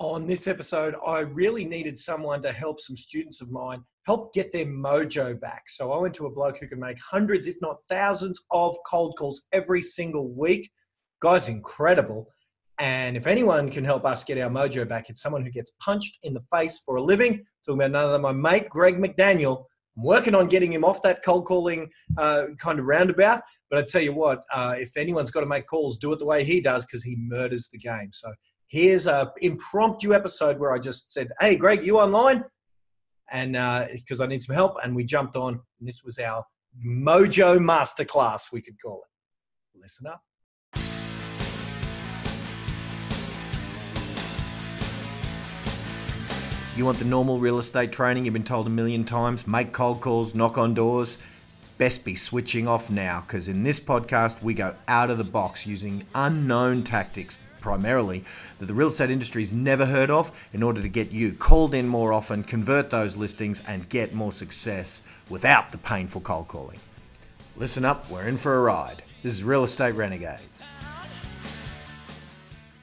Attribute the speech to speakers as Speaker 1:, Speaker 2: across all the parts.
Speaker 1: On this episode, I really needed someone to help some students of mine help get their mojo back. So I went to a bloke who can make hundreds, if not thousands, of cold calls every single week. Guy's incredible. And if anyone can help us get our mojo back, it's someone who gets punched in the face for a living. Talking about none other than my mate, Greg McDaniel. I'm working on getting him off that cold calling kind of roundabout. But I tell you what, if anyone's got to make calls, do it the way he does, because he murders the game. So here's an impromptu episode where I just said, hey, Greg, you online? And because I need some help. And we jumped on. And this was our Mojo Masterclass, we could call it. Listen up. You want the normal real estate training you've been told a million times? Make cold calls, knock on doors. Best be switching off now, because in this podcast, we go out of the box using unknown tactics, primarily, that the real estate industry's never heard of, in order to get you called in more often, convert those listings, and get more success without the painful cold calling. Listen up, we're in for a ride. This is Real Estate Renegades.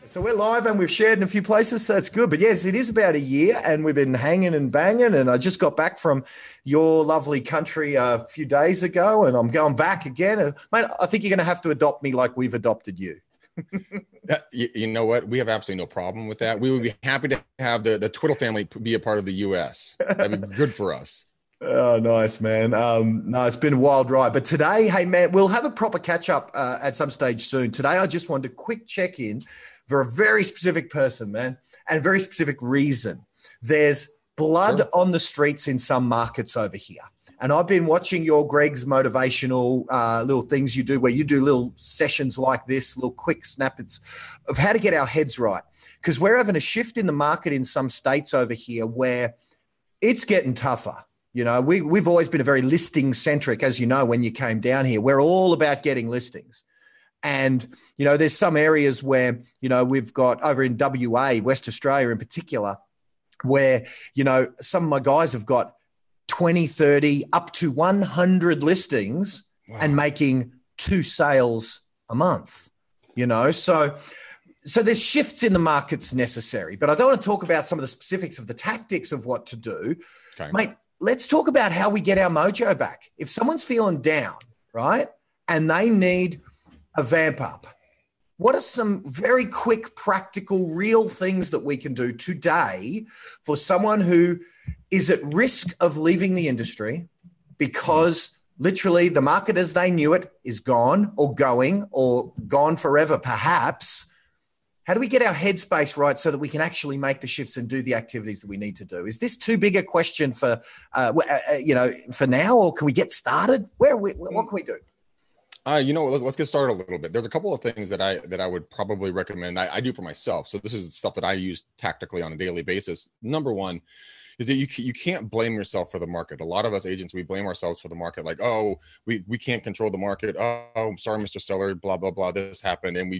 Speaker 1: So we're live and we've shared in a few places, so that's good. But yes, it is about a year and we've been hanging and banging, and I just got back from your lovely country a few days ago, and I'm going back again. Mate, I think you're going to have to adopt me like we've adopted you.
Speaker 2: You know what? We have absolutely no problem with that. We would be happy to have the Twiddle family be a part of the U.S. That'd be good for us.
Speaker 1: Oh, nice, man. No, it's been a wild ride. But today, hey, man, we'll have a proper catch-up at some stage soon. Today, I just wanted a quick check-in for a very specific person, man, and a very specific reason. There's blood on the streets in some markets over here. And I've been watching your Greg's motivational little things you do, where you do little sessions like this, little quick snippets of how to get our heads right. Because we're having a shift in the market in some states over here where it's getting tougher. You know, we've always been a very listing centric, as you know, when you came down here. We're all about getting listings. And, you know, there's some areas where, you know, we've got over in WA, West Australia in particular, where, you know, some of my guys have got 20, 30, up to 100 listings and making 2 sales a month, you know. So there's shifts in the markets necessary, but I don't want to talk about some of the specifics of the tactics of what to do. Okay. Mate, let's talk about how we get our mojo back. If someone's feeling down, right, and they need a vamp up, what are some very quick, practical, real things that we can do today for someone who is at risk of leaving the industry because literally the market as they knew it is gone or going or gone forever, perhaps? How do we get our headspace right so that we can actually make the shifts and do the activities that we need to do? Is this too big a question for, for now, or can we get started? What can we do?
Speaker 2: You know, let's get started a little bit. There's a couple of things that I would probably recommend. I do for myself. So this is stuff that I use tactically on a daily basis. Number one is that you can't blame yourself for the market. A lot of us agents, we blame ourselves for the market. Like, oh, we can't control the market. Oh, I'm sorry, Mr. Seller, blah, blah, blah. This happened. And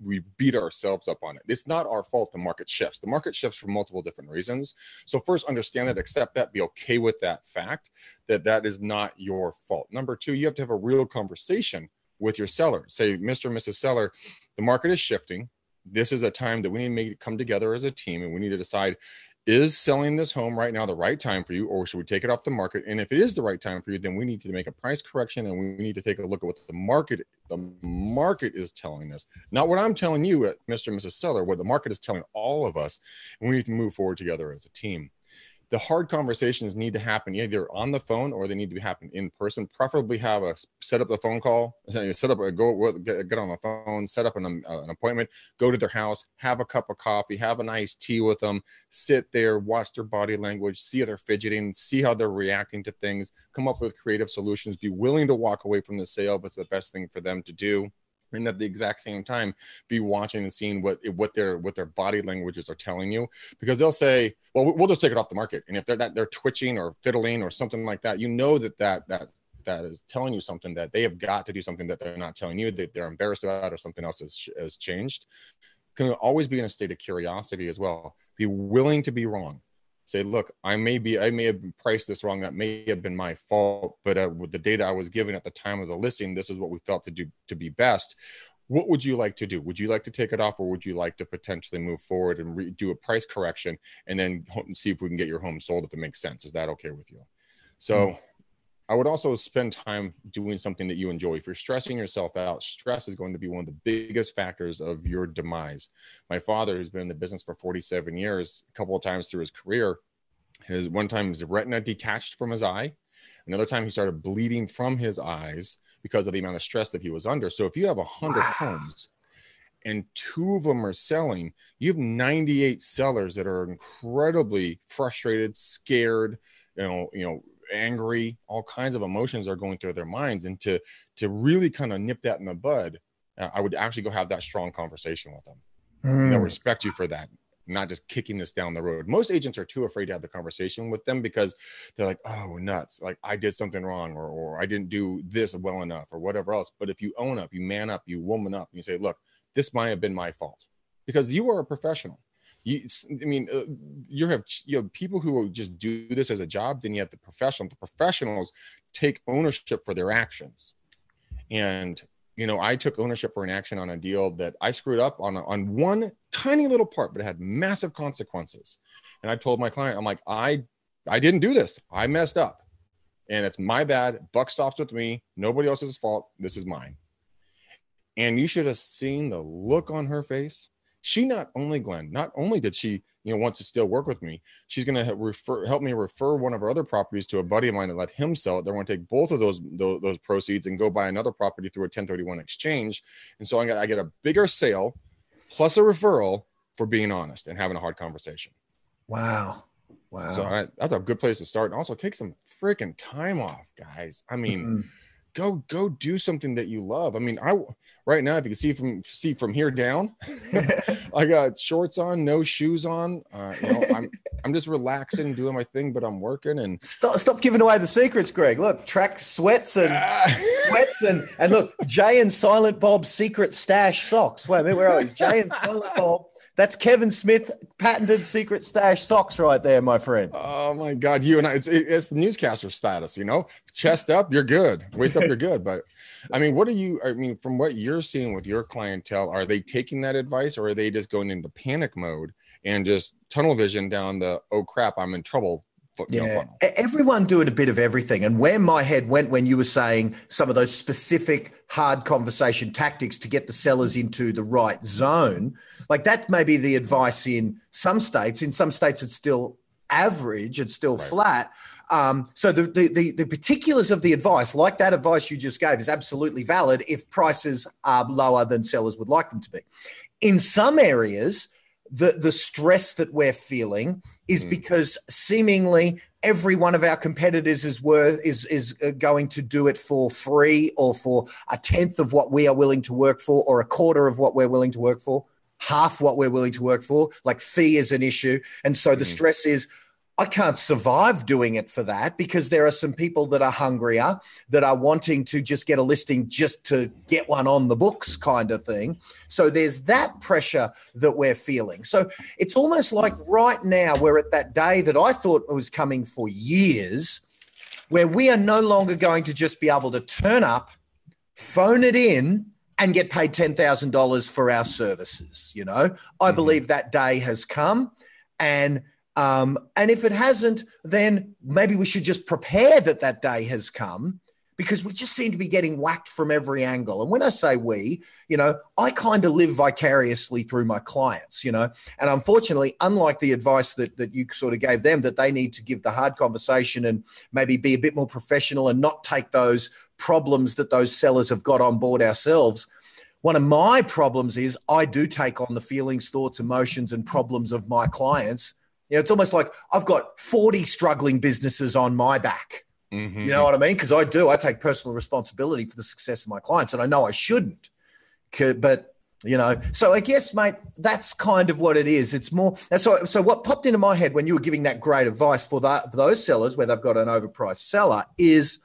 Speaker 2: we beat ourselves up on it. It's not our fault the market shifts. The market shifts for multiple different reasons. So first, understand that, accept that, be okay with that fact, that is not your fault. Number two, you have to have a real conversation with your seller. Say, Mr. and Mrs. Seller, the market is shifting. This is a time that we need to come together as a team, and we need to decide, is selling this home right now the right time for you, or should we take it off the market? And if it is the right time for you, then we need to make a price correction, and we need to take a look at what the market is telling us. Not what I'm telling you, Mr. and Mrs. Seller, what the market is telling all of us, and we need to move forward together as a team. The hard conversations need to happen either on the phone or they need to happen in person. Preferably set up the phone call, get on the phone, set up an appointment, go to their house, have a cup of coffee, have a nice tea with them, sit there, watch their body language, see how they're fidgeting, see how they're reacting to things, come up with creative solutions, be willing to walk away from the sale if it's the best thing for them to do. And at the exact same time, be watching and seeing what their body languages are telling you, because they'll say, "Well, we'll just take it off the market." And if they're twitching or fiddling or something like that, you know that is telling you something, that they have got to do something that they're not telling you, that they're embarrassed about, or something else has changed. Can always be in a state of curiosity as well. Be willing to be wrong. Say, look, I may have priced this wrong. That may have been my fault. But with the data I was given at the time of the listing, this is what we felt to be best. what would you like to do? Would you like to take it off, or would you like to potentially move forward and do a price correction and then see if we can get your home sold if it makes sense? Is that okay with you? So I would also spend time doing something that you enjoy. If you're stressing yourself out, stress is going to be one of the biggest factors of your demise. My father, who's been in the business for 47 years, a couple of times through his career, one time his retina detached from his eye. Another time he started bleeding from his eyes because of the amount of stress that he was under. So if you have 100 homes and 2 of them are selling, you have 98 sellers that are incredibly frustrated, scared, angry. All kinds of emotions are going through their minds. And to really kind of nip that in the bud, I would actually go have that strong conversation with them. And they'll respect you for that, not just kicking this down the road. Most agents are too afraid to have the conversation with them because they're like, oh, we're nuts. Like, I did something wrong, or I didn't do this well enough, or whatever else. But if you own up, you man up, you woman up, and you say, look, this might have been my fault, because you are a professional. You have people who will just do this as a job. Then you have the professional. The professionals take ownership for their actions. And I took ownership for an action on a deal that I screwed up on one tiny little part, but it had massive consequences. And I told my client, I'm like, I didn't do this. I messed up, and it's my bad. Buck stops with me. Nobody else's fault. This is mine. And you should have seen the look on her face. She not only did she, want to still work with me, she's going to help me refer one of our other properties to a buddy of mine and let him sell it. They're going to take both of those proceeds and go buy another property through a 1031 exchange. And so I get a bigger sale plus a referral for being honest and having a hard conversation.
Speaker 1: Wow.
Speaker 2: So that's a good place to start. And also take some freaking time off, guys. I mean, go do something that you love. I mean, right now, if you can see from here down, I got shorts on, no shoes on. I'm just relaxing, doing my thing, but I'm working. And
Speaker 1: stop giving away the secrets, Greg. Look, track sweats and look, Jay and Silent Bob's secret stash socks. Wait a minute, where are we? Jay and Silent Bob. That's Kevin Smith patented secret stash socks right there, my friend.
Speaker 2: Oh my God, you and I, it's the newscaster status, chest up, you're good. Waist up, you're good. But I mean, from what you're seeing with your clientele, are they taking that advice, or are they just going into panic mode and just tunnel vision down the, oh crap, I'm in trouble?
Speaker 1: Everyone doing a bit of everything. And where my head went when you were saying some of those specific hard conversation tactics to get the sellers into the right zone, like that may be the advice in some states. In some states, it's still average, it's still flat. So the particulars of the advice, like that advice you just gave, is absolutely valid if prices are lower than sellers would like them to be. In some areas, the stress that we're feeling is because seemingly every one of our competitors is going to do it for free, or for a tenth of what we are willing to work for, or a quarter of what we're willing to work for, half what we're willing to work for. Like, fee is an issue. And so the stress is, I can't survive doing it for that, because there are some people that are hungrier, that are wanting to just get a listing just to get one on the books kind of thing. So there's that pressure that we're feeling. So it's almost like right now we're at that day that I thought was coming for years, where we are no longer going to just be able to turn up, phone it in, and get paid $10,000 for our services. I believe that day has come, and if it hasn't, then maybe we should just prepare that day has come, because we just seem to be getting whacked from every angle. And when I say we, I kind of live vicariously through my clients, and unfortunately, unlike the advice that you sort of gave them, that they need to give the hard conversation and maybe be a bit more professional and not take those problems that those sellers have got on board ourselves. One of my problems is I do take on the feelings, thoughts, emotions, and problems of my clients. It's almost like I've got 40 struggling businesses on my back. You know what I mean? Because I take personal responsibility for the success of my clients, and I know I shouldn't. But, so I guess, mate, that's kind of what it is. It's more. So what popped into my head when you were giving that great advice for those sellers where they've got an overpriced seller is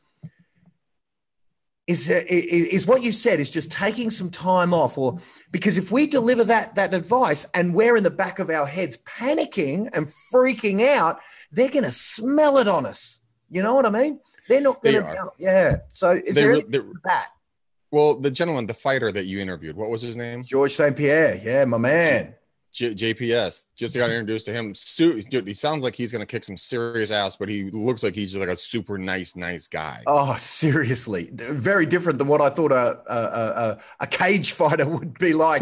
Speaker 1: what you said, is just taking some time off, or because if we deliver that advice and we're in the back of our heads panicking and freaking out, they're going to smell it on us. You know what I mean? They're not going to. Yeah. So is there that?
Speaker 2: Well, the gentleman, the fighter that you interviewed, what was his name?
Speaker 1: George St. Pierre. Yeah, my man.
Speaker 2: JPS. Just got introduced to him. Dude, he sounds like he's going to kick some serious ass, but he looks like he's just like a super nice guy.
Speaker 1: Oh, seriously. Very different than what I thought a cage fighter would be like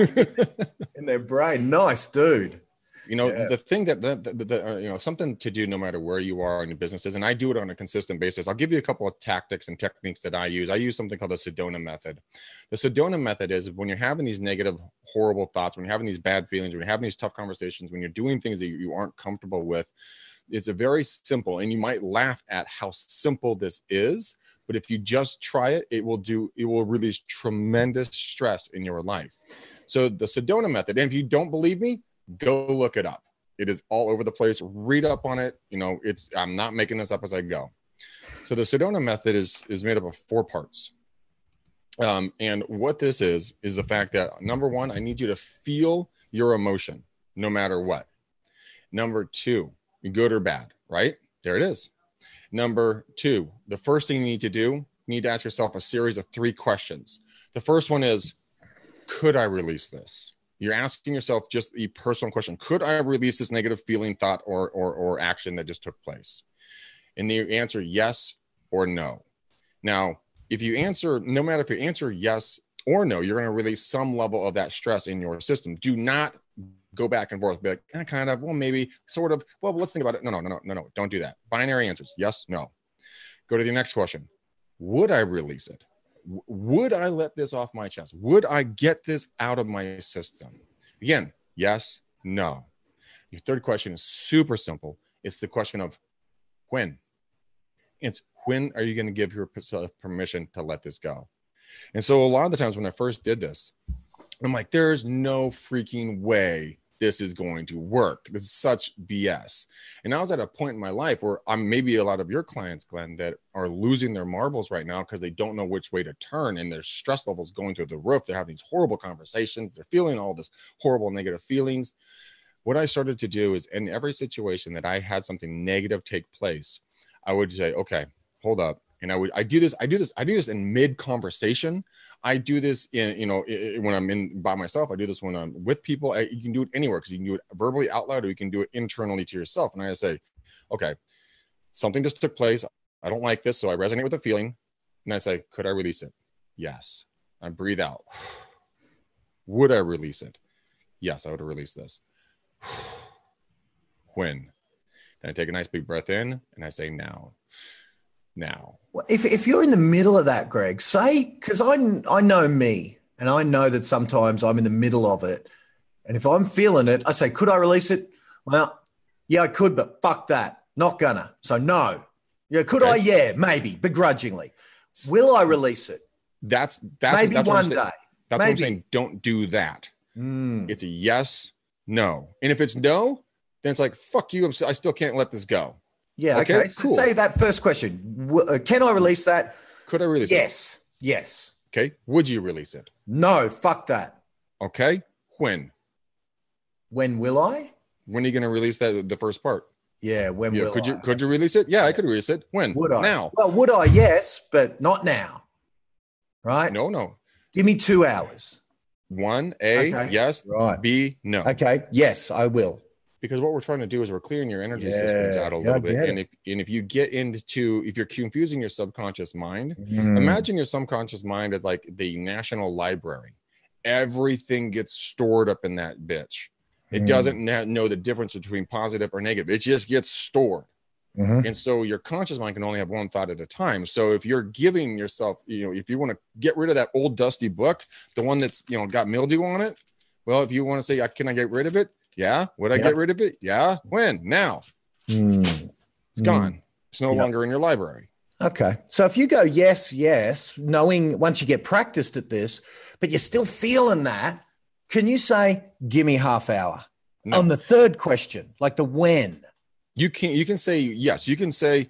Speaker 1: in their brain. Nice dude.
Speaker 2: The thing that something to do no matter where you are in your businesses, and I do it on a consistent basis. I'll give you a couple of tactics and techniques that I use. I use something called the Sedona Method. The Sedona Method is when you're having these negative, horrible thoughts, when you're having these bad feelings, when you're having these tough conversations, when you're doing things that you aren't comfortable with, it's a very simple, and you might laugh at how simple this is, but if you just try it, it will release tremendous stress in your life. So the Sedona Method, and if you don't believe me, go look it up. It is all over the place. Read up on it. I'm not making this up as I go. So the Sedona Method is made up of 4 parts. And what this is the fact that, number 1, I need you to feel your emotion no matter what. Number 2, good or bad, right? There it is. Number 2, the first thing you need to do, you need to ask yourself a series of 3 questions. The first one is, could I release this? You're asking yourself just a personal question. Could I release this negative feeling, thought, or action that just took place? And the answer yes or no. Now, no matter if you answer yes or no, you're going to release some level of that stress in your system. Do not go back and forth. Be like, kind of, well, maybe, sort of, well, let's think about it. No. Don't do that. Binary answers. Yes, no. Go to the next question. Would I release it? Would I let this off my chest? Would I get this out of my system? Again, yes, no. Your third question is super simple. It's the question of when. It's when are you going to give yourself permission to let this go? And so a lot of the times when I first did this, I'm like, there's no freaking way this is going to work. This is such BS. And I was at a point in my life where I'm maybe a lot of your clients, Glenn, that are losing their marbles right now because they don't know which way to turn, and their stress levels going through the roof. They're having these horrible conversations. They're feeling all this horrible negative feelings. What I started to do is, in every situation that I had something negative take place, I would say, okay, hold up. And I do this in mid conversation. I do this when I'm in by myself. I do this when I'm with people. You can do it anywhere because you can do it verbally out loud, or you can do it internally to yourself. And I say, okay, something just took place. I don't like this. So I resonate with the feeling. And I say, could I release it? Yes. I breathe out. Would I release it? Yes, I would release this. When? Then I take a nice big breath in and I say, now.
Speaker 1: Well, if you're in the middle of that, Greg, say, because I know me, and I know that sometimes I'm in the middle of it, and if I'm feeling it, I say, could I release it? Well, yeah, I could, but fuck that, not gonna. So no. Yeah, could I? Yeah, maybe, begrudgingly. Will I release it?
Speaker 2: That's
Speaker 1: maybe
Speaker 2: that's
Speaker 1: one day.
Speaker 2: That's what I'm saying. Don't do that. It's a yes, no, and if it's no, then it's like fuck you. I still can't let this go.
Speaker 1: Yeah. Okay. So cool. Say that first question. Can I release that?
Speaker 2: Could I release
Speaker 1: it? Yes.
Speaker 2: Okay. Would you release it?
Speaker 1: No. Fuck that.
Speaker 2: Okay. When?
Speaker 1: When will I?
Speaker 2: When are you going to release that? The first part.
Speaker 1: Yeah. When will I?
Speaker 2: Could you release it? Yeah, I could release it. When?
Speaker 1: Would I?
Speaker 2: Now.
Speaker 1: Well, would I? Yes, but not now. Right?
Speaker 2: No.
Speaker 1: Give me 2 hours.
Speaker 2: 1, A, yes.
Speaker 1: Right.
Speaker 2: B, no.
Speaker 1: Okay. Yes, I will.
Speaker 2: Because what we're trying to do is we're clearing your energy systems out a little bit. And if you get into, if you're confusing your subconscious mind, imagine your subconscious mind as like the National Library. Everything gets stored up in that bitch. It doesn't know the difference between positive or negative. It just gets stored. And so your conscious mind can only have one thought at a time. So if you're giving yourself, if you want to get rid of that old dusty book, the one that's, got mildew on it. Well, if you want to say, can I get rid of it? Yeah. Would I get rid of it? Yeah. When? Now. It's gone. It's no longer in your library.
Speaker 1: Okay. So if you go, yes, knowing once you get practiced at this, but you're still feeling that, can you say, give me half hour on the third question, like the when?
Speaker 2: You can say yes. You can say,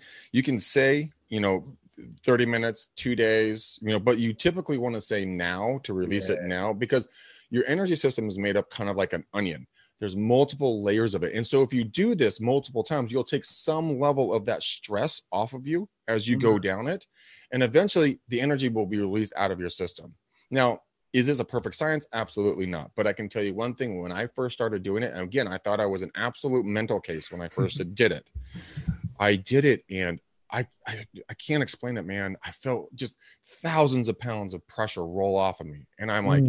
Speaker 2: 30 minutes, 2 days, but you typically want to say now to release it now, because your energy system is made up kind of like an onion. There's multiple layers of it. And so if you do this multiple times, you'll take some level of that stress off of you as you go down it. And eventually the energy will be released out of your system. Now, is this a perfect science? Absolutely not. But I can tell you one thing, when I first started doing it, and again, I thought I was an absolute mental case when I first did it. I did it, and I can't explain it, man. I felt just thousands of pounds of pressure roll off of me. And I'm like,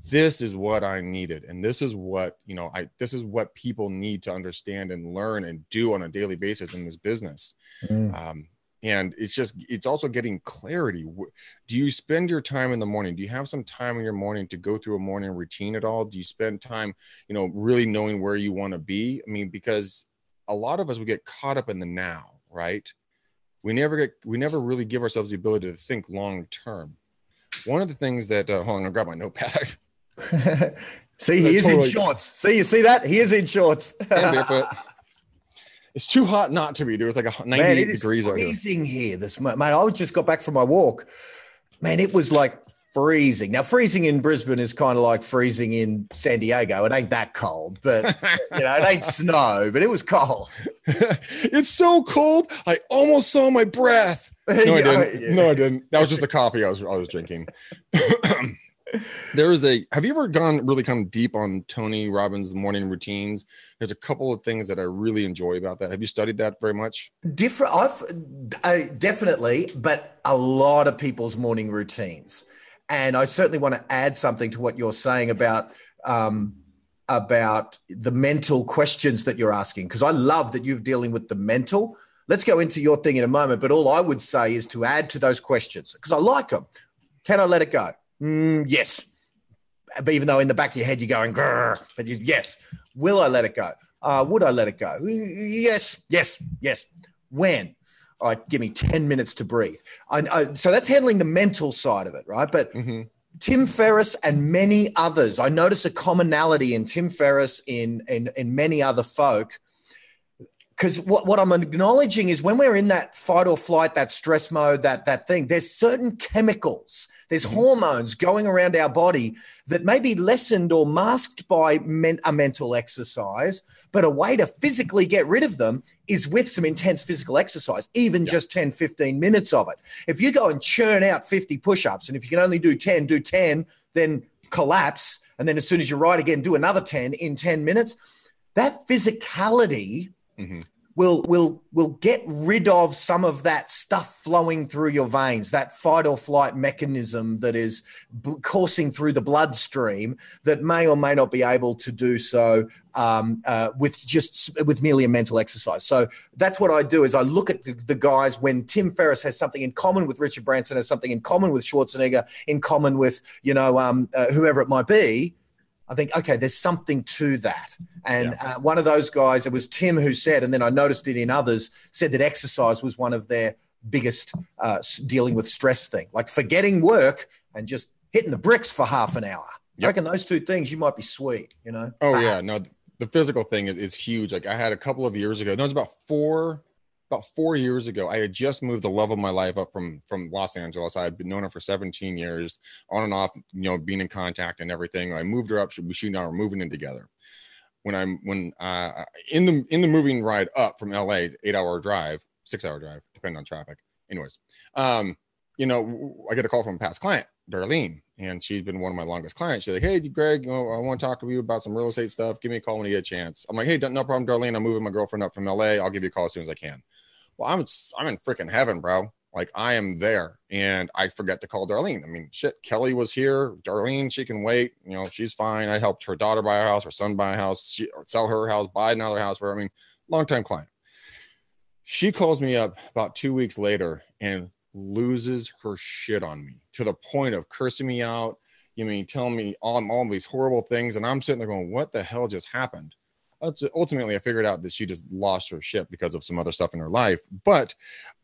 Speaker 2: this is what I needed. And this is what, this is what people need to understand and learn and do on a daily basis in this business. And it's also getting clarity. Do you spend your time in the morning? Do you have some time in your morning to go through a morning routine at all? Do you spend time, really knowing where you want to be? I mean, because a lot of us, we get caught up in the now, right? We never really give ourselves the ability to think long term. One of the things that, hold on, I'll grab my notepad.
Speaker 1: See, he is in shorts. See, you see that? He is in shorts.
Speaker 2: And barefoot. It's too hot not to be, dude. It's like 98 degrees out here.
Speaker 1: It's freezing here. Mate, I just got back from my walk. Man, it was like freezing. Now, freezing in Brisbane is kind of like freezing in San Diego. It ain't that cold, but it ain't snow, but it was cold.
Speaker 2: It's so cold. I almost saw my breath. No, I didn't. Yeah. No, I didn't. That was just the coffee I was drinking. Have you ever gone really kind of deep on Tony Robbins' morning routines? There's a couple of things that I really enjoy about that. Have you studied that very much?
Speaker 1: I've definitely, but a lot of people's morning routines. And I certainly want to add something to what you're saying about the mental questions that you're asking, because I love that you're dealing with the mental. Let's go into your thing in a moment, but all I would say is to add to those questions, because I like them. Can I let it go? Yes. But even though in the back of your head you're going, grr, but yes. Will I let it go? Would I let it go? Yes. When? All right, give me 10 minutes to breathe. So that's handling the mental side of it, right? But Tim Ferriss and many others, I notice a commonality in Tim Ferriss, in many other folk, because what I'm acknowledging is when we're in that fight or flight, that stress mode, that thing, there's certain chemicals, there's hormones going around our body that may be lessened or masked by a mental exercise, but a way to physically get rid of them is with some intense physical exercise, even just 10, 15 minutes of it. If you go and churn out 50 push-ups, and if you can only do 10, then collapse, and then as soon as you're right again, do another 10 in 10 minutes, that physicality will get rid of some of that stuff flowing through your veins, that fight or flight mechanism that is coursing through the bloodstream that may or may not be able to do so with merely a mental exercise. So that's what I do, is I look at the guys when Tim Ferriss has something in common with Richard Branson, has something in common with Schwarzenegger, in common with, whoever it might be. I think, okay, there's something to that. And one of those guys, it was Tim who said, and then I noticed it in others, said that exercise was one of their biggest dealing with stress thing, like forgetting work and just hitting the bricks for half an hour. I reckon those two things, you might be sweet, Oh,
Speaker 2: yeah. No, the physical thing is huge. Like I had a couple of years ago, no, it was about 4 years ago, I had just moved the love of my life up from Los Angeles. I had been known her for 17 years, on and off, being in contact and everything. I moved her up. She and I were moving in together. When in the moving ride up from LA, 8-hour drive, 6-hour drive, depending on traffic. Anyways, I get a call from a past client, Darlene, and she's been one of my longest clients. She's like, "Hey, Greg, I want to talk to you about some real estate stuff. Give me a call when you get a chance." I'm like, "Hey, no problem, Darlene. I'm moving my girlfriend up from LA. I'll give you a call as soon as I can." Well, I'm in freaking heaven, bro. Like I am there, and I forget to call Darlene. I mean, shit, Kelly was here. Darlene, she can wait. She's fine. I helped her daughter buy a house, her son buy a house, sell her house, buy another house. Long-time client. She calls me up about 2 weeks later and loses her shit on me to the point of cursing me out. Telling me all these horrible things, and I'm sitting there going, "What the hell just happened?" Ultimately, I figured out that she just lost her shit because of some other stuff in her life. But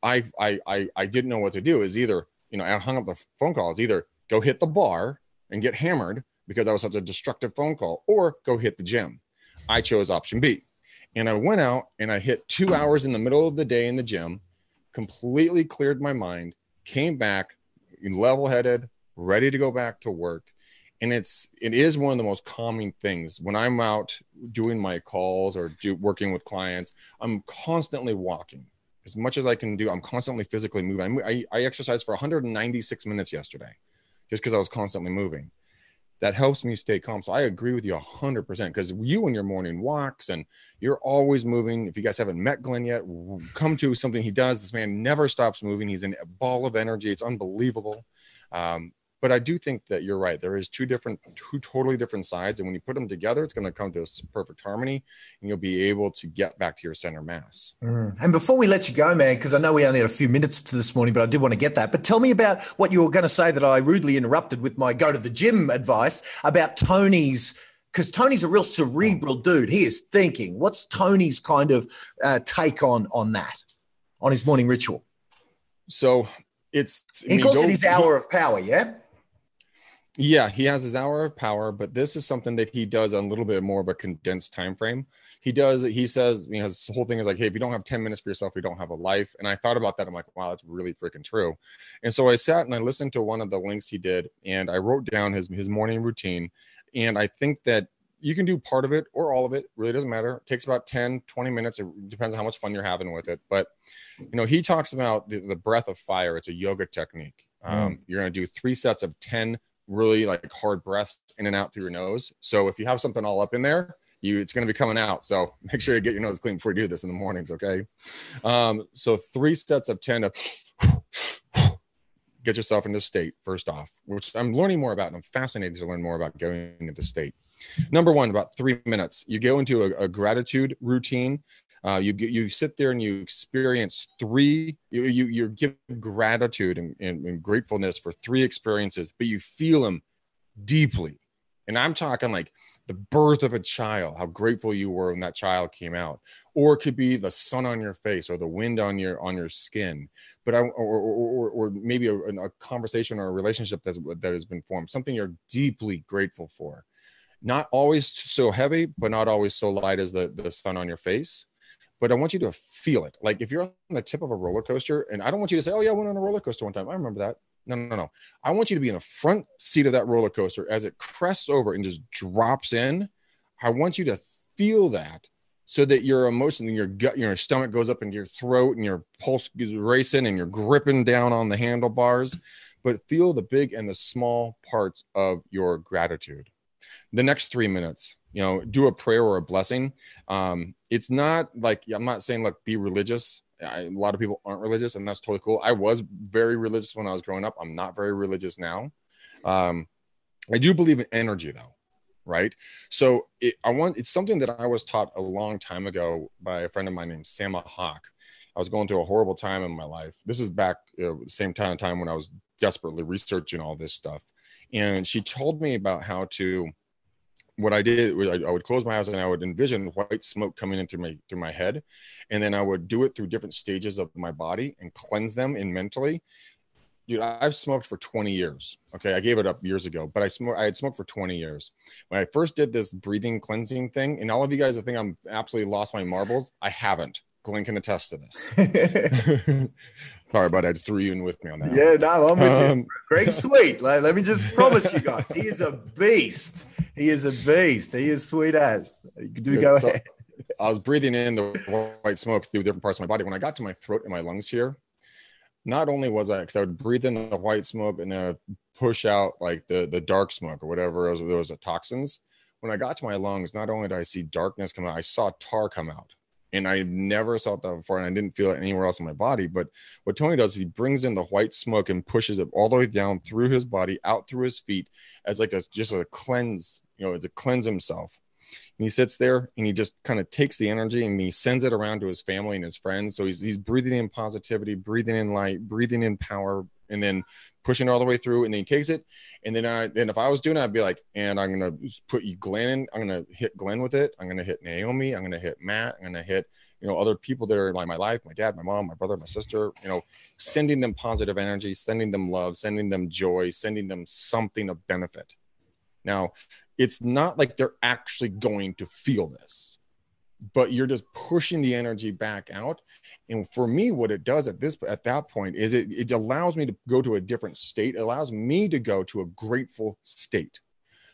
Speaker 2: I didn't know what to do. Is either, I hung up the phone call. Is either go hit the bar and get hammered because that was such a destructive phone call, or go hit the gym. I chose option B. And I went out and I hit 2 hours in the middle of the day in the gym, completely cleared my mind, came back level-headed, ready to go back to work. And it is one of the most calming things when I'm out doing my calls or working with clients. I'm constantly walking as much as I can do. I'm constantly physically moving. I exercised for 196 minutes yesterday. just because I was constantly moving. That helps me stay calm. So I agree with you 100%, because you and your morning walks and you're always moving. If you guys haven't met Glenn yet, come to something he does. This man never stops moving. He's a ball of energy. It's unbelievable. But I do think that you're right. There is two totally different sides. And when you put them together, it's going to come to a perfect harmony, and you'll be able to get back to your center mass.
Speaker 1: And before we let you go, man, because I know we only had a few minutes to this morning, but I did want to get that. But tell me about what you were going to say that I rudely interrupted with my go to the gym advice about Tony's, because Tony's a real cerebral dude. He is thinking. What's Tony's kind of take on that, on his morning ritual?
Speaker 2: So
Speaker 1: he calls it his hour of power, yeah?
Speaker 2: Yeah, he has his hour of power, but this is something that he does on a little bit more of a condensed time frame. He says, his whole thing is like, hey, if you don't have 10 minutes for yourself, you don't have a life. And I thought about that. I'm like, wow, that's really freaking true. And so I sat and I listened to one of the links he did, and I wrote down his morning routine. And I think that you can do part of it or all of it. Really doesn't matter. It takes about 10, 20 minutes. It depends on how much fun you're having with it. But, he talks about the breath of fire. It's a yoga technique. You're going to do 3 sets of 10 really like hard breaths in and out through your nose. So if you have something all up in there, it's going to be coming out. So make sure you get your nose clean before you do this in the mornings. Okay. So 3 sets of 10 to get yourself into state first off, which I'm learning more about. And I'm fascinated to learn more about going into state. Number 1, about 3 minutes, you go into a gratitude routine. You sit there and you experience 3, you give gratitude and gratefulness for 3 experiences, but you feel them deeply. And I'm talking like the birth of a child, how grateful you were when that child came out, or it could be the sun on your face or the wind on your skin, but or maybe a conversation or a relationship that has been formed, something you're deeply grateful for. Not always so heavy, but not always so light as the sun on your face. But I want you to feel it. Like if you're on the tip of a roller coaster, and I don't want you to say, oh yeah, I went on a roller coaster one time, I remember that. No. I want you to be in the front seat of that roller coaster as it crests over and just drops in. I want you to feel that, so that your emotion, your gut, your stomach goes up into your throat and your pulse is racing and you're gripping down on the handlebars. But feel the big and the small parts of your gratitude. The next 3 minutes, do a prayer or a blessing. It's not like, I'm not saying, look, be religious. A lot of people aren't religious, and that's totally cool. I was very religious when I was growing up. I'm not very religious now. I do believe in energy though. Right. So it's something that I was taught a long time ago by a friend of mine named Samma Hawk. I was going through a horrible time in my life. This is back same time when I was desperately researching all this stuff. And she told me about how to, what I did was I would close my eyes and I would envision white smoke coming in through my head. And then I would do it through different stages of my body and cleanse them in mentally. Dude, I've smoked for 20 years. Okay. I gave it up years ago, but I had smoked for 20 years. When I first did this breathing cleansing thing, and all of you guys, I think I'm absolutely lost my marbles. I haven't. Glenn can attest to this. Sorry, bud. I just threw you in with me on that.
Speaker 1: Yeah, no, I'm with you. Greg's sweet. Let me just promise you guys, he is a beast. He is a beast. He is sweet as. Go ahead.
Speaker 2: I was breathing in the white smoke through different parts of my body. When I got to my throat and my lungs here, not only was because I would breathe in the white smoke and then I'd push out like the dark smoke or whatever those are toxins. When I got to my lungs, not only did I see darkness come out, I saw tar come out. And I never saw that before, and I didn't feel it anywhere else in my body. But what Tony does is he brings in the white smoke and pushes it all the way down through his body, out through his feet, as like just a cleanse, to cleanse himself. And he sits there and he just kind of takes the energy and he sends it around to his family and his friends. So he's breathing in positivity, breathing in light, breathing in power, and then pushing it all the way through. And then he takes it. And then if I was doing it, I'd be like, and I'm going to put you Glenn in. I'm going to hit Glenn with it. I'm going to hit Naomi. I'm going to hit Matt. I'm going to hit, other people that are like my life, my dad, my mom, my brother, my sister, sending them positive energy, sending them love, sending them joy, sending them something of benefit. Now, it's not like they're actually going to feel this, but you're just pushing the energy back out. And for me, what it does at that point is it allows me to go to a different state. It allows me to go to a grateful state,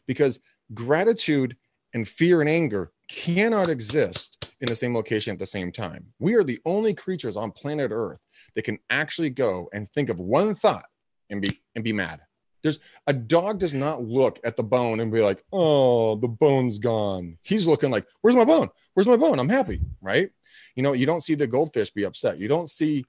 Speaker 2: because gratitude and fear and anger cannot exist in the same location at the same time. We are the only creatures on planet Earth that can actually go and think of one thought and be mad. A dog does not look at the bone and be like, oh, the bone's gone. He's looking like, where's my bone? Where's my bone? I'm happy, right? You don't see the goldfish be upset. You don't see,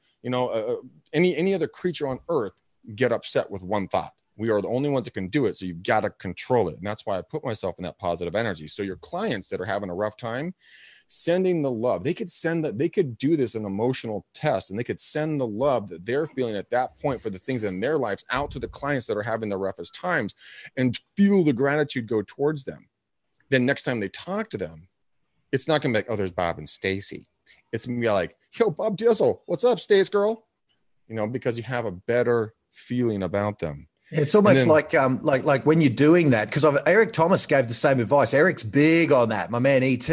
Speaker 2: any other creature on earth get upset with one thought. We are the only ones that can do it. So you've got to control it. And that's why I put myself in that positive energy. So your clients that are having a rough time, sending the love, they could do this an emotional test, and they could send the love that they're feeling at that point for the things in their lives out to the clients that are having the roughest times, and feel the gratitude go towards them. Then next time they talk to them, it's not going to be like, oh, there's Bob and Stacy. It's going to be like, yo, Bob Dizzle, what's up, Stace girl? Because you have a better feeling about them.
Speaker 1: It's almost like when you're doing that, because Eric Thomas gave the same advice. Eric's big on that, my man ET,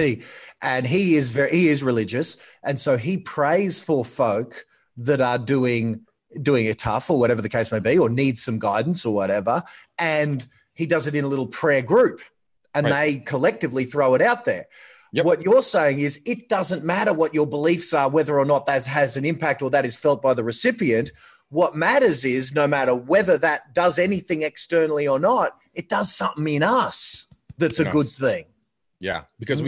Speaker 1: and he is religious, and so he prays for folk that are doing it tough or whatever the case may be, or need some guidance or whatever, and he does it in a little prayer group, and they collectively throw it out there. Yep. What you're saying is it doesn't matter what your beliefs are, whether or not that has an impact or that is felt by the recipient. What matters is no matter whether that does anything externally or not, it does something in us that's a good thing. Yeah,
Speaker 2: because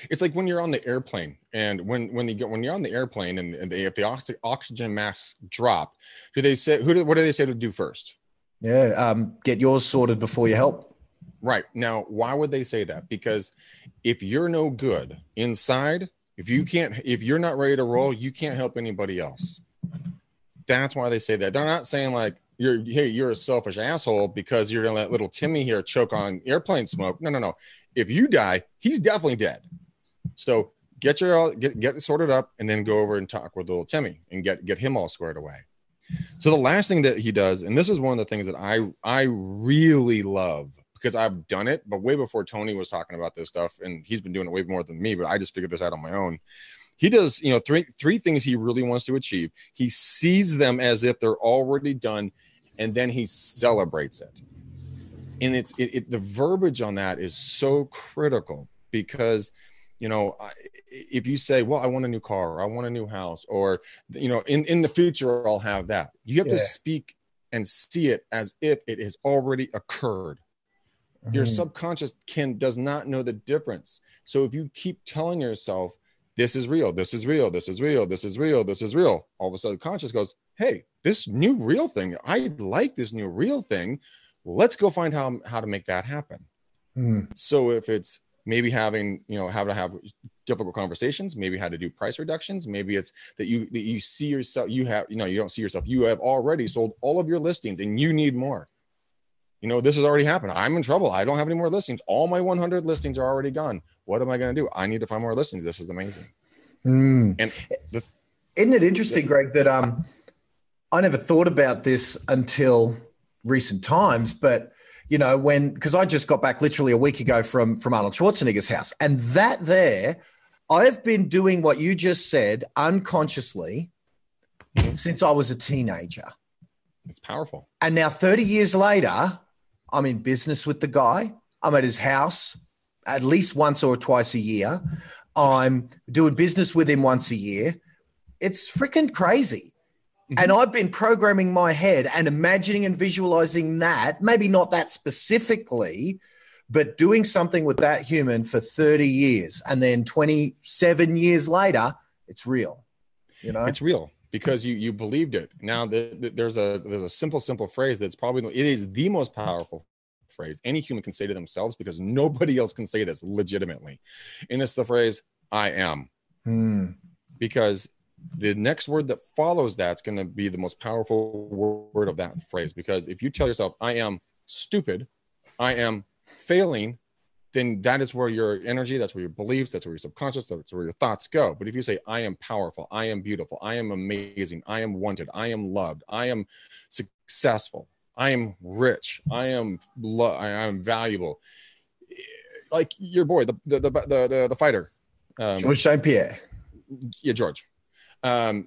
Speaker 2: it's like when you're on the airplane, and when you're on the airplane and if the oxygen masks drop, what do they say to do first?
Speaker 1: Yeah, get yours sorted before you help.
Speaker 2: Right. Now, why would they say that? Because if you're no good inside, if you're not ready to roll, you can't help anybody else. That's why they say that. They're not saying like you're a selfish asshole because you're gonna let little Timmy here choke on airplane smoke. No. If you die, he's definitely dead. So get it sorted up, and then go over and talk with little Timmy and get him all squared away. So the last thing that he does, and this is one of the things that I really love, because I've done it, but way before Tony was talking about this stuff, and he's been doing it way more than me, but I just figured this out on my own. He does, three things he really wants to achieve. He sees them as if they're already done, and then he celebrates it. And the verbiage on that is so critical, because, if you say, well, I want a new car, or I want a new house, or, in the future, I'll have that. You have to speak and see it as if it has already occurred. Your subconscious does not know the difference. So if you keep telling yourself, this is real, this is real, this is real, this is real, this is real, all of a sudden conscious goes, hey, this new real thing, I like this new real thing. Let's go find how to make that happen. So if it's maybe having, how to have difficult conversations, maybe how to do price reductions, maybe it's that you see yourself, you don't see yourself, you have already sold all of your listings and you need more. This has already happened. I'm in trouble. I don't have any more listings. All my 100 listings are already gone. What am I going to do? I need to find more listings. This is amazing. And
Speaker 1: isn't it interesting, Greg, that I never thought about this until recent times, but because I just got back literally a week ago from Arnold Schwarzenegger's house, and that there, I've been doing what you just said unconsciously since I was a teenager.
Speaker 2: It's powerful.
Speaker 1: And now 30 years later, I'm in business with the guy. I'm at his house at least once or twice a year. I'm doing business with him once a year. It's freaking crazy. And I've been programming my head and imagining and visualizing that, maybe not that specifically, but doing something with that human for 30 years. And then 27 years later, it's real.
Speaker 2: It's real. Because you believed it. Now there's a simple phrase that's it is the most powerful phrase any human can say to themselves, because nobody else can say this legitimately. And it's the phrase, I am. Because the next word that follows that's going to be the most powerful word of that phrase. Because if you tell yourself, I am stupid, I am failing, then that is where your energy, that's where your beliefs, that's where your subconscious, that's where your thoughts go. But if you say, I am powerful, I am beautiful, I am amazing, I am wanted, I am loved, I am successful, I am rich, I am valuable. Like your boy, the fighter.
Speaker 1: George St. Pierre.
Speaker 2: Yeah, George. John.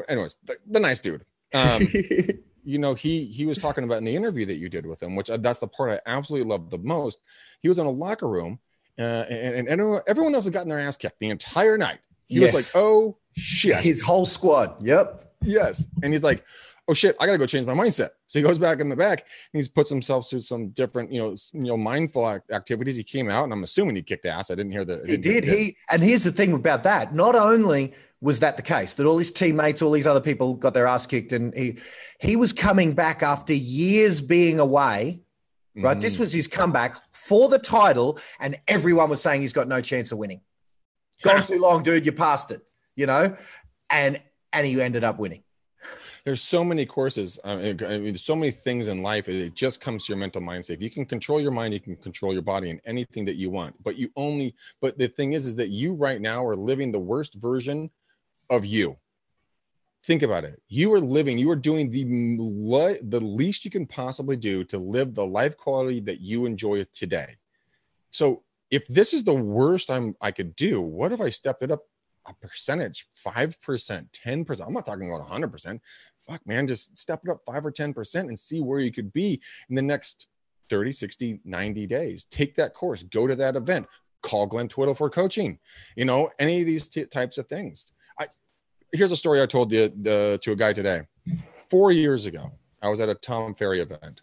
Speaker 2: Anyways, the nice dude. He was talking about in the interview that you did with him, which that's the part I absolutely loved the most. He was in a locker room and everyone else had gotten their ass kicked the entire night. He was like, oh shit.
Speaker 1: His whole squad. Yep.
Speaker 2: Yes. And he's like, oh shit, I got to go change my mindset. So he goes back in the back and he puts himself through some different, mindful activities. He came out and I'm assuming he kicked ass. I didn't hear the,
Speaker 1: He did. And here's the thing about that. Not only was that the case, that all his teammates, all these other people got their ass kicked, and he was coming back after years being away, right? This was his comeback for the title, and everyone was saying he's got no chance of winning. Gone too long, dude. You passed it, and he ended up winning.
Speaker 2: There's so many courses. I mean, so many things in life. It just comes to your mental mindset. If you can control your mind, you can control your body and anything that you want. But the thing is that you right now are living the worst version of you. Think about it. You are doing the least you can possibly do to live the life quality that you enjoy today. So if this is the worst I could do, what if I stepped it up a percentage, 5%, 10%? I'm not talking about 100%. Fuck, man, just step it up 5 or 10% and see where you could be in the next 30, 60, 90 days. Take that course, go to that event, call Glenn Twiddle for coaching, any of these types of things. Here's a story I told to a guy today. 4 years ago, I was at a Tom Ferry event,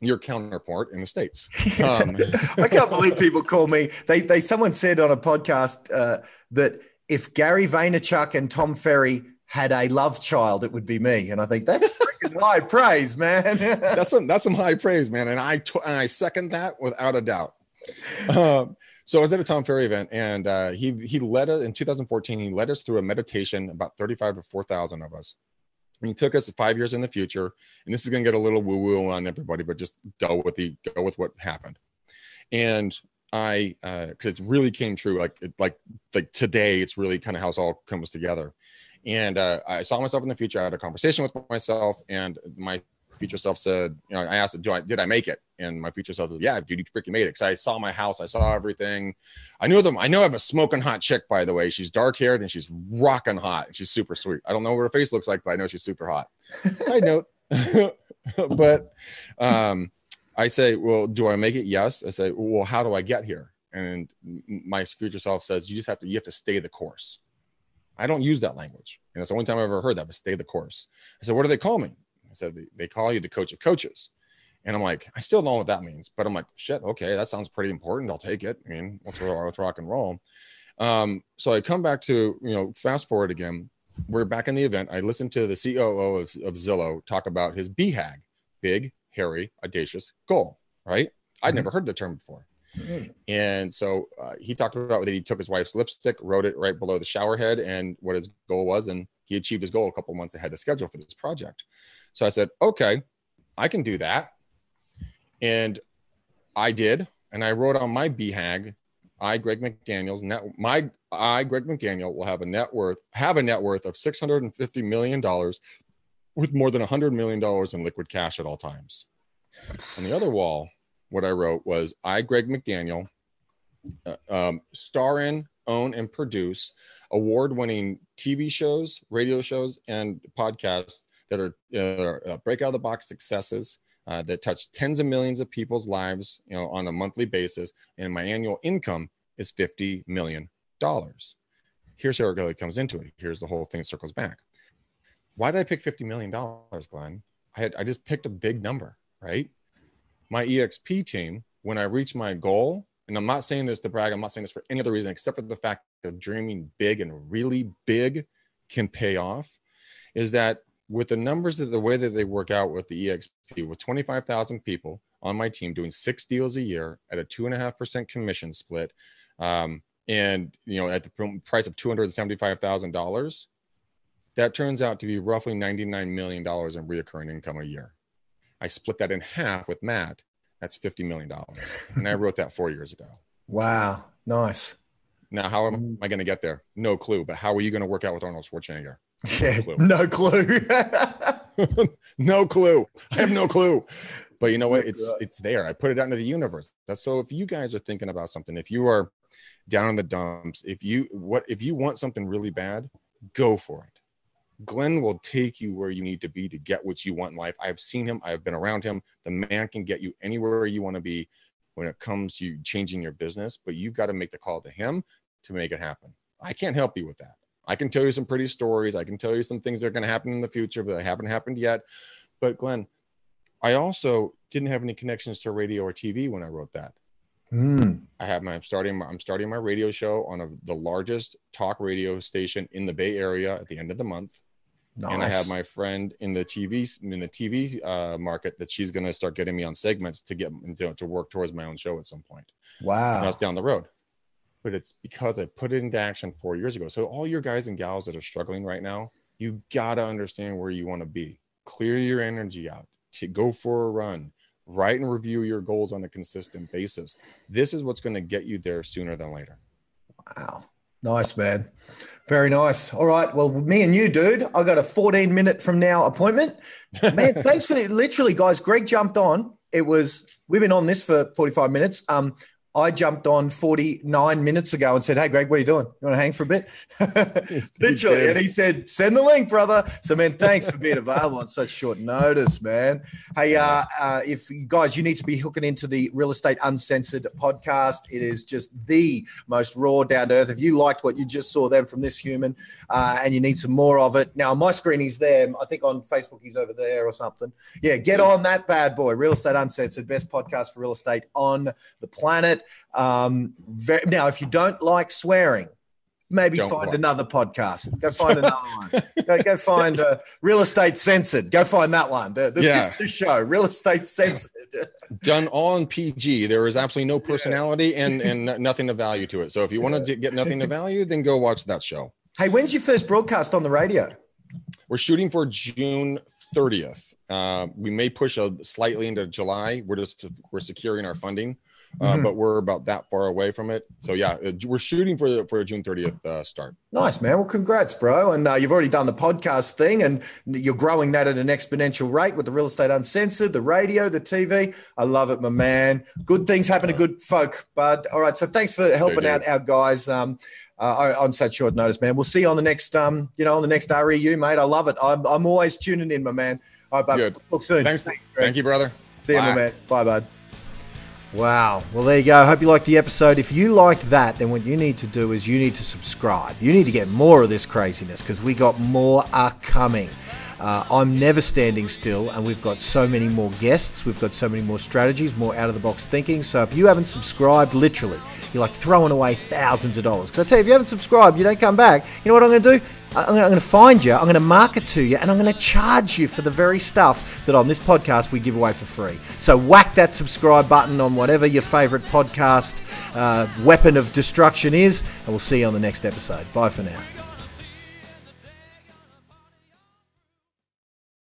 Speaker 2: your counterpart in the States.
Speaker 1: I can't believe people call me. Someone said on a podcast that if Gary Vaynerchuk and Tom Ferry had a love child, it would be me. And I think that's freaking high praise, man.
Speaker 2: That's some high praise, man. And I second that without a doubt. So I was at a Tom Ferry event, and he led us in 2014. He led us through a meditation, about 35 to 4,000 of us. And he took us 5 years in the future. And this is going to get a little woo-woo on everybody, but just go with what happened. And because it really came true, like today, it's really kind of how it all comes together. And I saw myself in the future. I had a conversation with myself, and my future self said, I asked, did I make it? And my future self said, yeah, dude, you freaking made it. Because I saw my house, I saw everything. I know I have a smoking hot chick, by the way. She's dark haired and she's rocking hot, and she's super sweet. I don't know what her face looks like, but I know she's super hot. Side note. But I say, well, do I make it? Yes. I say, well, how do I get here? And my future self says, you have to stay the course. I don't use that language. And that's the only time I've ever heard that, but stay the course. I said, what do they call me? I said, they call you the coach of coaches. And I'm like, I still don't know what that means, but I'm like, shit, okay, that sounds pretty important. I'll take it. I mean, let's rock and roll. So I come back to, fast forward again. We're back in the event. I listened to the COO of Zillow talk about his BHAG, big, hairy, audacious goal, right? I'd never heard the term before. And so he talked about that he took his wife's lipstick, wrote it right below the shower head and what his goal was. And he achieved his goal a couple months ahead of schedule for this project. So I said, okay, I can do that. And I did. And I wrote on my BHAG, Greg McDaniel will have a net worth of $650 million with more than $100 million in liquid cash at all times. On the other wall, what I wrote was, Greg McDaniel, star in, own, and produce award-winning TV shows, radio shows, and podcasts that are break-out-of-the-box successes that touch tens of millions of people's lives, on a monthly basis, and my annual income is $50 million. Here's how it really comes into it. Here's the whole thing circles back. Why did I pick $50 million, Glenn? I just picked a big number, right? My EXP team, when I reach my goal, and I'm not saying this to brag, I'm not saying this for any other reason except for the fact that dreaming big and really big can pay off, is that with the numbers, the way that they work out with the EXP, with 25,000 people on my team doing 6 deals a year at a 2.5% commission split, and at the price of $275,000, that turns out to be roughly $99 million in reoccurring income a year. I split that in half with Matt. That's $50 million. And I wrote that 4 years ago.
Speaker 1: Wow. Nice.
Speaker 2: Now, how am I going to get there? No clue. But how are you going to work out with Arnold Schwarzenegger?
Speaker 1: No clue.
Speaker 2: No clue. I have no clue. But you know what? It's there. I put it out into the universe. So if you guys are thinking about something, if you are down in the dumps, if you want something really bad, go for it. Glenn will take you where you need to be to get what you want in life. I've seen him. I've been around him. The man can get you anywhere you want to be when it comes to changing your business, but you've got to make the call to him to make it happen. I can't help you with that. I can tell you some pretty stories. I can tell you some things that are going to happen in the future, but they haven't happened yet. But Glenn, I also didn't have any connections to radio or TV when I wrote that. I'm starting my radio show on the largest talk radio station in the Bay Area at the end of the month. Nice. And I have my friend in the TV market that she's going to start getting me on segments to work towards my own show at some point.
Speaker 1: Wow.
Speaker 2: And that's down the road. But it's because I put it into action 4 years ago. So all your guys and gals that are struggling right now, you got to understand where you want to be. Clear your energy out. Go for a run. Write and review your goals on a consistent basis. This is what's going to get you there sooner than later.
Speaker 1: Wow. Nice, man. Very nice. All right. Well, me and you, dude, I got a 14-minute from now appointment. Man, thanks for literally, guys. Greg jumped on. We've been on this for 45 minutes. I jumped on 49 minutes ago and said, hey, Greg, what are you doing? You want to hang for a bit? Literally. And he said, send the link, brother. So, man, thanks for being available on such short notice, man. Hey, if you guys, you need to be hooking into the Real Estate Uncensored podcast. It is just the most raw, down to earth. If you liked what you just saw then from this human and you need some more of it. Now, on my screen, he's there. I think on Facebook, he's over there or something. Yeah, get on that bad boy. Real Estate Uncensored, best podcast for real estate on the planet. Now, if you don't like swearing, maybe find another podcast. Go find another one. Go find Real Estate Censored. Go find that one. The sister show, Real Estate Censored.
Speaker 2: Done all in PG. There is absolutely no personality and nothing of value to it. So if you want to get nothing of value, then go watch that show. Hey,
Speaker 1: when's your first broadcast on the radio?
Speaker 2: We're shooting for June 30th. We may push slightly into July. We're securing our funding. But we're about that far away from it. So yeah, we're shooting for a June 30th start.
Speaker 1: Nice, man. Well, congrats, bro. And you've already done the podcast thing and you're growing that at an exponential rate with the Real Estate Uncensored, the radio, the TV. I love it, my man. Good things happen to good folk, bud. All right. So thanks for helping out our guys on such short notice, man. We'll see you on the next, on the next REU, mate. I love it. I'm always tuning in, my man. All right, bud.
Speaker 2: Good.
Speaker 1: Talk soon.
Speaker 2: Thanks, thank you, brother.
Speaker 1: See you, my man. Bye, bud. Wow. Well, there you go. I hope you liked the episode. If you liked that, then what you need to do is you need to subscribe. You need to get more of this craziness because we got more coming. I'm never standing still, and we've got so many more guests. We've got so many more strategies, more out-of-the-box thinking. So if you haven't subscribed, literally, you're like throwing away thousands of dollars. Because I tell you, if you haven't subscribed, you don't come back. You know what I'm going to do? I'm going to find you, I'm going to market to you, and I'm going to charge you for the very stuff that on this podcast we give away for free. So whack that subscribe button on whatever your favorite podcast weapon of destruction is, and we'll see you on the next episode. Bye for now.